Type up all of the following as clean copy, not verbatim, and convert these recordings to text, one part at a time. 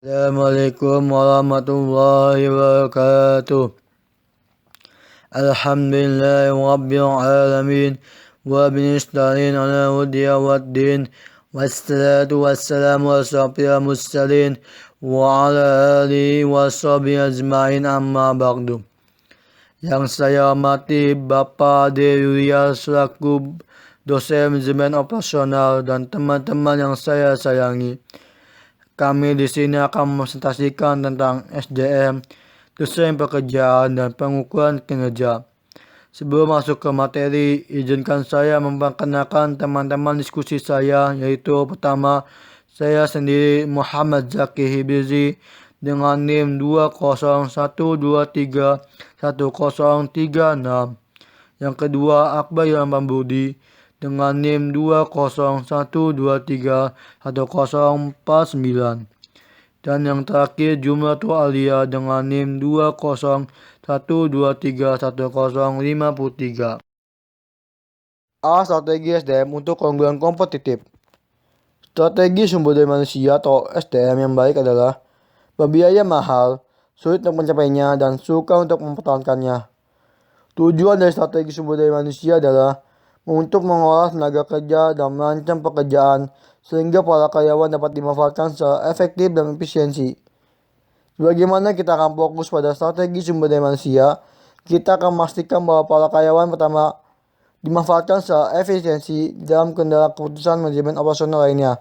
Assalamualaikum warahmatullahi wabarakatuh. Alhamdulillahi rabbil alamin wa binista'in ala hudiya waddin wassalatu wassalamu ala asyrafil mursalin wa ala alihi wa sahbihi ajma'in amma ba'du. Yang saya hormati Bapak Dewiya selaku dosen manajemen operasional dan teman-teman yang saya sayangi. Kami di sini akan mempresentasikan tentang SDM, desain pekerjaan, dan pengukuran kinerja. Sebelum masuk ke materi, izinkan saya memperkenalkan teman-teman diskusi saya, yaitu pertama, saya sendiri Muhammad Zaki Hibrizi dengan NIM 201231036. Yang kedua, Akbar Ilham Budi dengan NIM 201231049. Dan yang terakhir, Jumlatul Alia dengan NIM 20112311053. A. Strategi SDM untuk keunggulan kompetitif. Strategi sumber daya manusia atau SDM yang baik adalah berbiaya mahal, sulit untuk mencapainya, dan sukar untuk mempertahankannya. Tujuan dari strategi sumber daya manusia adalah untuk mengolah tenaga kerja dan merancang pekerjaan sehingga para karyawan dapat dimanfaatkan secara efektif dan efisiensi. Bagaimana kita akan fokus pada strategi sumber daya manusia, kita akan memastikan bahwa para karyawan pertama dimanfaatkan secara efisiensi dalam kendala keputusan manajemen operasional lainnya.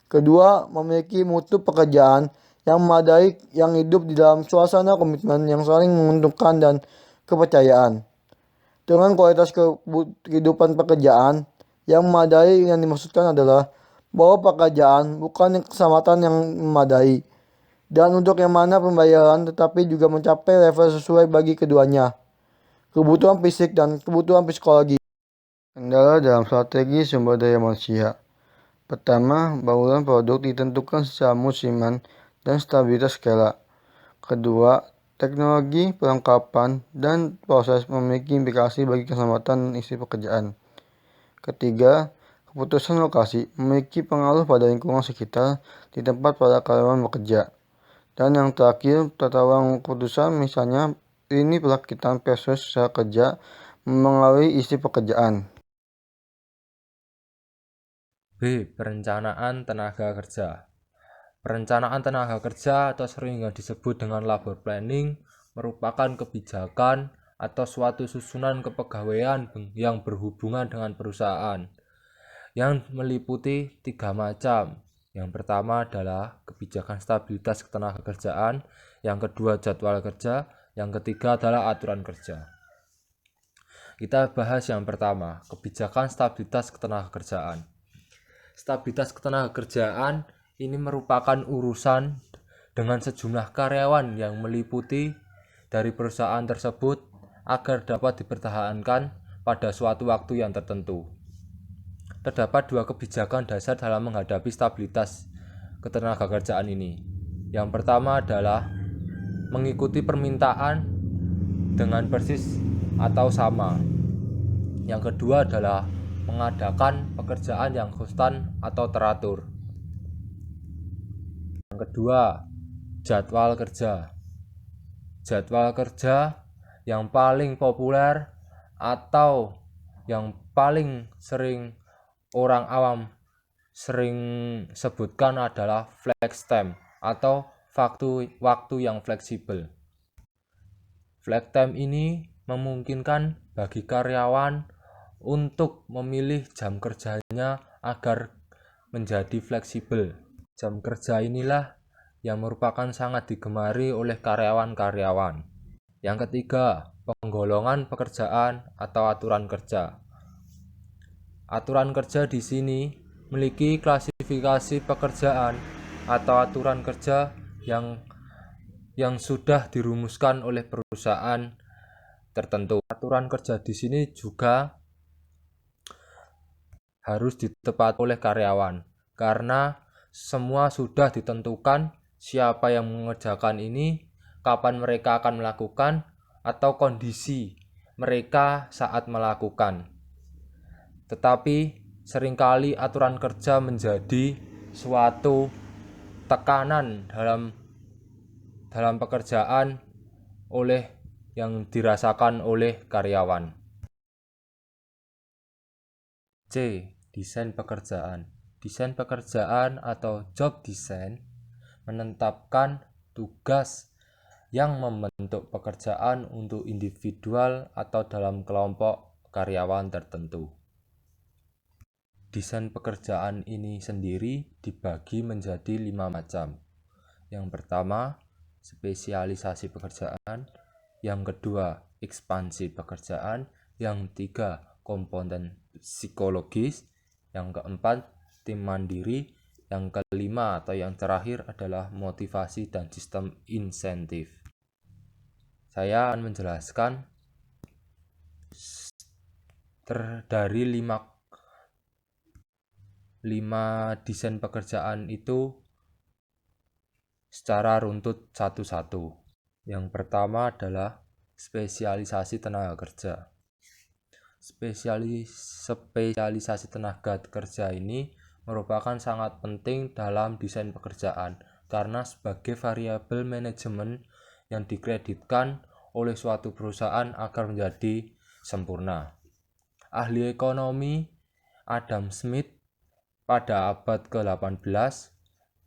Kedua, memiliki mutu pekerjaan yang memadai yang hidup di dalam suasana komitmen yang saling menguntungkan dan kepercayaan. Dengan kualitas kehidupan pekerjaan yang memadai, yang dimaksudkan adalah bahwa pekerjaan bukan keselamatan yang memadai, dan untuk yang mana pembayaran tetapi juga mencapai level sesuai bagi keduanya, kebutuhan fisik dan kebutuhan psikologi. Kendala dalam strategi sumber daya manusia. Pertama, bauran produk ditentukan secara musiman dan stabilitas skala. Kedua, teknologi, perlengkapan, dan proses memiliki implikasi bagi keselamatan dan isi pekerjaan. Ketiga, keputusan lokasi memiliki pengaruh pada lingkungan sekitar di tempat para karyawan bekerja. Dan yang terakhir, tata ruang keputusan, misalnya ini perakitan versus usaha kerja mengaruhi isi pekerjaan. B. Perencanaan tenaga kerja. Perencanaan tenaga kerja atau sering disebut dengan labor planning merupakan kebijakan atau suatu susunan kepegawaian yang berhubungan dengan perusahaan yang meliputi 3 macam. Yang pertama adalah kebijakan stabilitas ketenagakerjaan, yang kedua jadwal kerja, yang ketiga adalah aturan kerja. Kita bahas yang pertama, kebijakan stabilitas ketenagakerjaan. Stabilitas ketenagakerjaan ini merupakan urusan dengan sejumlah karyawan yang meliputi dari perusahaan tersebut agar dapat dipertahankan pada suatu waktu yang tertentu. Terdapat 2 kebijakan dasar dalam menghadapi stabilitas ketenagakerjaan ini. Yang pertama adalah mengikuti permintaan dengan persis atau sama. Yang kedua adalah mengadakan pekerjaan yang konstan atau teratur. Yang kedua, jadwal kerja. Jadwal kerja yang paling populer atau yang paling sering orang awam sering sebutkan adalah flex time atau waktu yang fleksibel. Flex time ini memungkinkan bagi karyawan untuk memilih jam kerjanya agar menjadi fleksibel. Jam kerja inilah yang merupakan sangat digemari oleh karyawan-karyawan. Yang ketiga, penggolongan pekerjaan atau aturan kerja. Aturan kerja di sini memiliki klasifikasi pekerjaan atau aturan kerja yang sudah dirumuskan oleh perusahaan tertentu. Aturan kerja di sini juga harus ditepati oleh karyawan karena semua sudah ditentukan siapa yang mengerjakan ini, kapan mereka akan melakukan, atau kondisi mereka saat melakukan. Tetapi seringkali aturan kerja menjadi suatu tekanan dalam pekerjaan yang dirasakan oleh karyawan. C. Desain pekerjaan. Desain pekerjaan atau job design menetapkan tugas yang membentuk pekerjaan untuk individual atau dalam kelompok karyawan tertentu. Desain pekerjaan ini sendiri dibagi menjadi 5 macam. Yang pertama, spesialisasi pekerjaan. Yang kedua, ekspansi pekerjaan. Yang ketiga, komponen psikologis. Yang keempat, tim mandiri. Yang kelima atau yang terakhir adalah motivasi dan sistem insentif. Saya akan menjelaskan dari 5 desain pekerjaan itu secara runtut satu-satu. Yang pertama adalah spesialisasi tenaga kerja. Spesialisasi tenaga kerja ini merupakan sangat penting dalam desain pekerjaan karena sebagai variabel manajemen yang dikreditkan oleh suatu perusahaan agar menjadi sempurna. Ahli ekonomi Adam Smith pada abad ke-18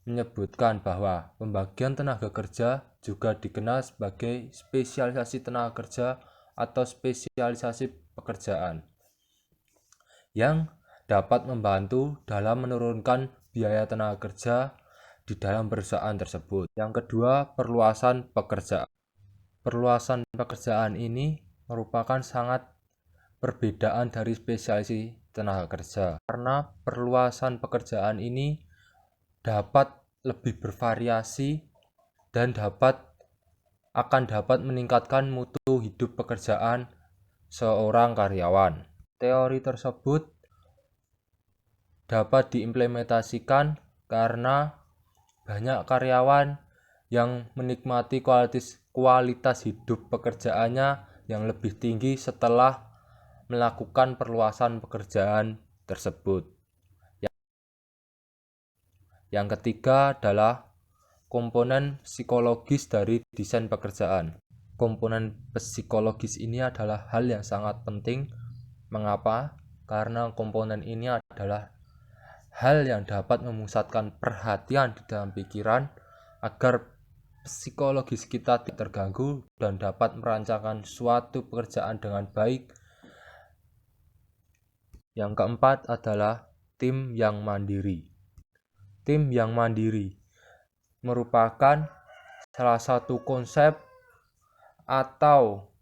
menyebutkan bahwa pembagian tenaga kerja juga dikenal sebagai spesialisasi tenaga kerja atau spesialisasi pekerjaan yang dapat membantu dalam menurunkan biaya tenaga kerja di dalam perusahaan tersebut. Yang kedua, perluasan pekerjaan. Perluasan pekerjaan ini merupakan sangat perbedaan dari spesialisasi tenaga kerja karena perluasan pekerjaan ini dapat lebih bervariasi dan akan dapat meningkatkan mutu hidup pekerjaan seorang karyawan. Teori tersebut dapat diimplementasikan karena banyak karyawan yang menikmati kualitas hidup pekerjaannya yang lebih tinggi setelah melakukan perluasan pekerjaan tersebut. Yang ketiga adalah komponen psikologis dari desain pekerjaan. Komponen psikologis ini adalah hal yang sangat penting. Mengapa? Karena komponen ini adalah hal yang dapat memusatkan perhatian di dalam pikiran agar psikologis kita tidak terganggu dan dapat merancangkan suatu pekerjaan dengan baik. Yang keempat adalah tim yang mandiri. Tim yang mandiri merupakan salah satu konsep atau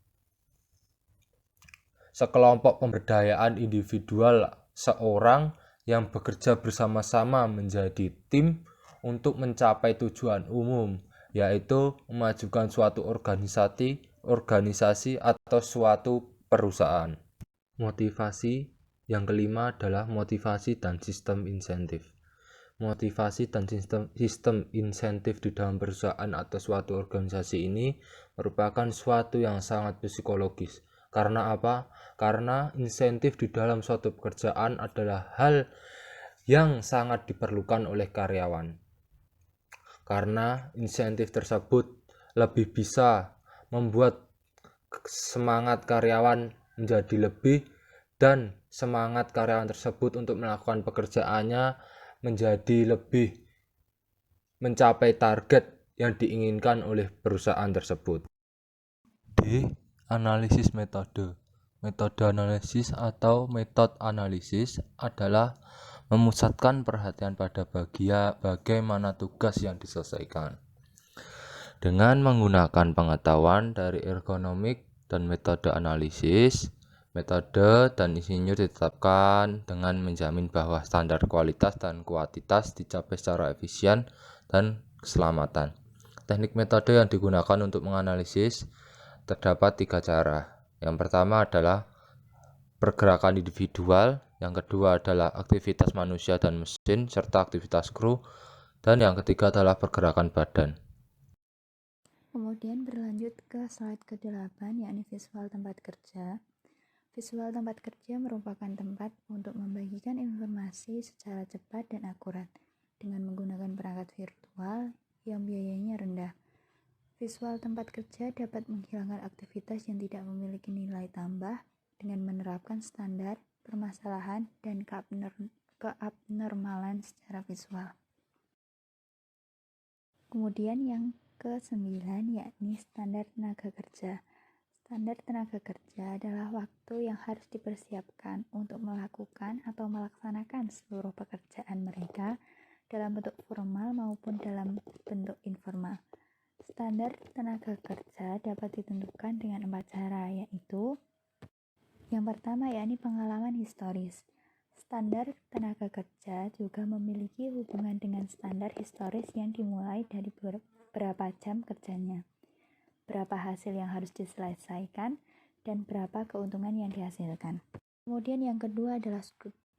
sekelompok pemberdayaan individual seorang yang bekerja bersama-sama menjadi tim untuk mencapai tujuan umum, yaitu memajukan suatu organisasi atau suatu perusahaan. Motivasi yang kelima adalah motivasi dan sistem insentif. Motivasi dan sistem insentif di dalam perusahaan atau suatu organisasi ini merupakan suatu yang sangat psikologis. Karena apa? Karena insentif di dalam suatu pekerjaan adalah hal yang sangat diperlukan oleh karyawan. Karena insentif tersebut lebih bisa membuat semangat karyawan menjadi lebih dan semangat karyawan tersebut untuk melakukan pekerjaannya menjadi lebih mencapai target yang diinginkan oleh perusahaan tersebut. D. Analisis metode. Metode analisis atau metode analisis adalah memusatkan perhatian pada bagaimana tugas yang diselesaikan. Dengan menggunakan pengetahuan dari ergonomik dan metode analisis, metode dan insinyur ditetapkan dengan menjamin bahwa standar kualitas dan kuantitas dicapai secara efisien dan keselamatan. Teknik metode yang digunakan untuk menganalisis terdapat 3 cara. Yang pertama adalah pergerakan individual, yang kedua adalah aktivitas manusia dan mesin, serta aktivitas kru, dan yang ketiga adalah pergerakan badan. Kemudian berlanjut ke slide ke-8, yakni visual tempat kerja. Visual tempat kerja merupakan tempat untuk membagikan informasi secara cepat dan akurat dengan menggunakan perangkat virtual yang biayanya rendah. Visual tempat kerja dapat menghilangkan aktivitas yang tidak memiliki nilai tambah dengan menerapkan standar, permasalahan, dan keabnormalan secara visual. Kemudian yang ke-9 yakni standar tenaga kerja. Standar tenaga kerja adalah waktu yang harus dipersiapkan untuk melakukan atau melaksanakan seluruh pekerjaan mereka dalam bentuk formal maupun dalam bentuk informal. Standar tenaga kerja dapat ditentukan dengan 4 cara, yaitu yang pertama yakni pengalaman historis. Standar tenaga kerja juga memiliki hubungan dengan standar historis yang dimulai dari berapa jam kerjanya, berapa hasil yang harus diselesaikan, dan berapa keuntungan yang dihasilkan. Kemudian yang kedua adalah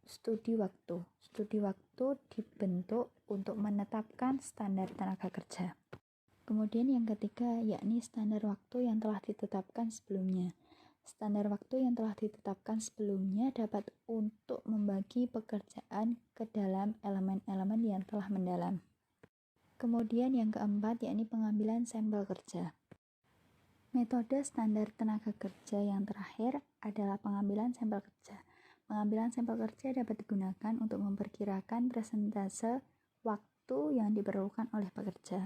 studi waktu. Studi waktu dibentuk untuk menetapkan standar tenaga kerja. Kemudian yang ketiga yakni standar waktu yang telah ditetapkan sebelumnya. Standar waktu yang telah ditetapkan sebelumnya dapat untuk membagi pekerjaan ke dalam elemen-elemen yang telah mendalam. Kemudian yang keempat yakni pengambilan sampel kerja. Metode standar tenaga kerja yang terakhir adalah pengambilan sampel kerja. Pengambilan sampel kerja dapat digunakan untuk memperkirakan persentase waktu yang diperlukan oleh pekerja.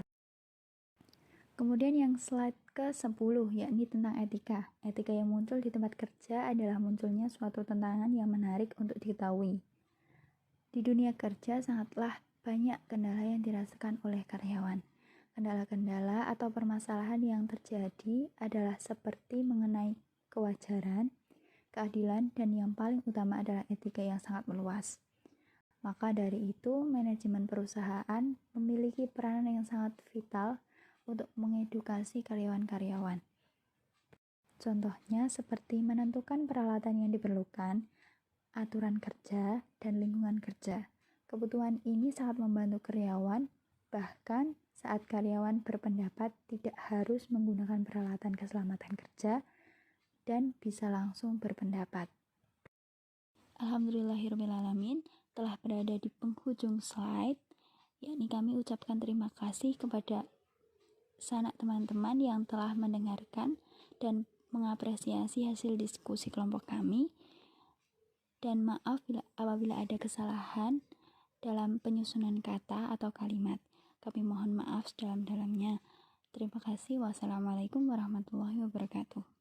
Kemudian yang slide ke-10 yakni tentang etika. Etika yang muncul di tempat kerja adalah munculnya suatu tantangan yang menarik untuk diketahui. Di dunia kerja sangatlah banyak kendala yang dirasakan oleh karyawan. Kendala-kendala atau permasalahan yang terjadi adalah seperti mengenai kewajaran, keadilan, dan yang paling utama adalah etika yang sangat meluas. Maka dari itu, manajemen perusahaan memiliki peranan yang sangat vital untuk mengedukasi karyawan-karyawan. Contohnya seperti menentukan peralatan yang diperlukan, aturan kerja, dan lingkungan kerja. Kebutuhan ini sangat membantu karyawan, bahkan saat karyawan berpendapat tidak harus menggunakan peralatan keselamatan kerja dan bisa langsung berpendapat. Alhamdulillahirrahmanirrahim, telah berada di penghujung slide, yakni kami ucapkan terima kasih kepada sanak teman-teman yang telah mendengarkan dan mengapresiasi hasil diskusi kelompok kami, dan maaf apabila ada kesalahan dalam penyusunan kata atau kalimat. Kami mohon maaf sedalam-dalamnya. Terima kasih. Wassalamualaikum warahmatullahi wabarakatuh.